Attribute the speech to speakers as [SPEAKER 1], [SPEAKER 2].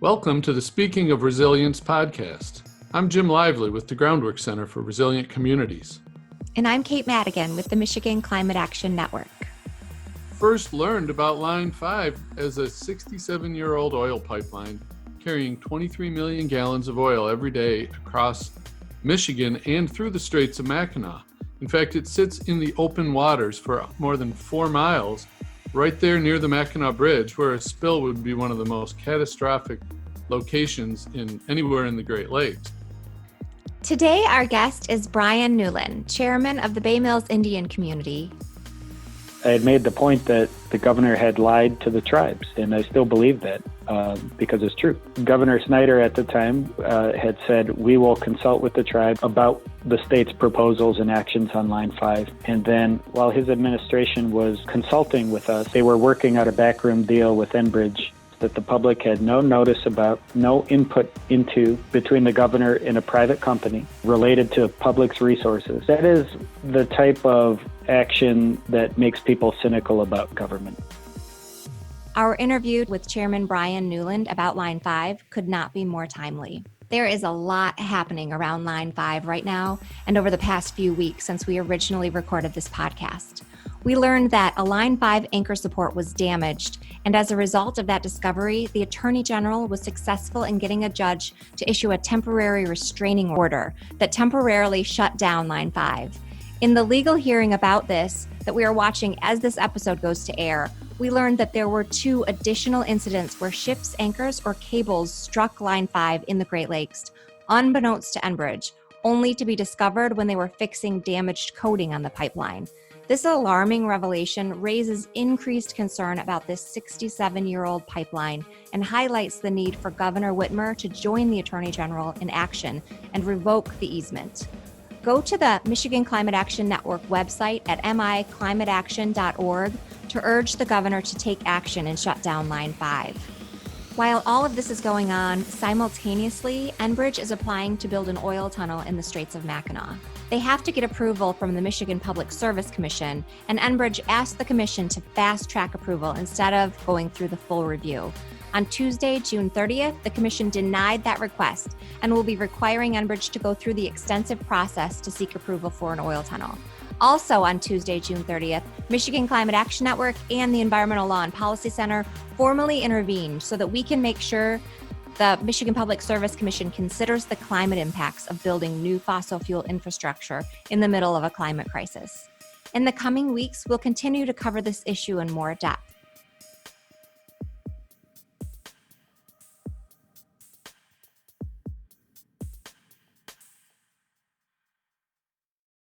[SPEAKER 1] Welcome to the Speaking of Resilience podcast. I'm Jim Lively with the Groundwork Center for Resilient Communities.
[SPEAKER 2] And I'm Kate Madigan with the Michigan Climate Action Network.
[SPEAKER 1] First learned about Line 5 as a 67-year-old oil pipeline carrying 23 million gallons of oil every day across Michigan and through the Straits of Mackinac. In fact, it sits in the open waters for more than 4 miles, right there near the Mackinac Bridge, where a spill would be one of the most catastrophic locations anywhere in the Great Lakes.
[SPEAKER 2] Today, our guest is Bryan Newland, chairman of the Bay Mills Indian Community.
[SPEAKER 3] I had made the point that the governor had lied to the tribes, and I still believe that because it's true. Governor Snyder at the time had said, we will consult with the tribe about the state's proposals and actions on Line 5. And then while his administration was consulting with us, they were working out a backroom deal with Enbridge that the public had no notice about, no input into, between the governor and a private company related to public's resources. That is the type of action that makes people cynical about government.
[SPEAKER 2] Our interview with Chairman Bryan Newland about Line 5 could not be more timely. There is a lot happening around Line 5 right now and over the past few weeks since we originally recorded this podcast. We learned that a Line 5 anchor support was damaged, and as a result of that discovery, the Attorney General was successful in getting a judge to issue a temporary restraining order that temporarily shut down Line 5. In the legal hearing about this that we are watching as this episode goes to air, we learned that there were 2 additional incidents where ships' anchors or cables struck Line 5 in the Great Lakes, unbeknownst to Enbridge, only to be discovered when they were fixing damaged coating on the pipeline. This alarming revelation raises increased concern about this 67-year-old pipeline and highlights the need for Governor Whitmer to join the Attorney General in action and revoke the easement. Go to the Michigan Climate Action Network website at miclimateaction.org to urge the governor to take action and shut down Line 5. While all of this is going on, simultaneously, Enbridge is applying to build an oil tunnel in the Straits of Mackinac. They have to get approval from the Michigan Public Service Commission, and Enbridge asked the commission to fast-track approval instead of going through the full review. On Tuesday, June 30th, the commission denied that request and will be requiring Enbridge to go through the extensive process to seek approval for an oil tunnel. Also on Tuesday, June 30th, Michigan Climate Action Network and the Environmental Law and Policy Center formally intervened so that we can make sure the Michigan Public Service Commission considers the climate impacts of building new fossil fuel infrastructure in the middle of a climate crisis. In the coming weeks, we'll continue to cover this issue in more depth.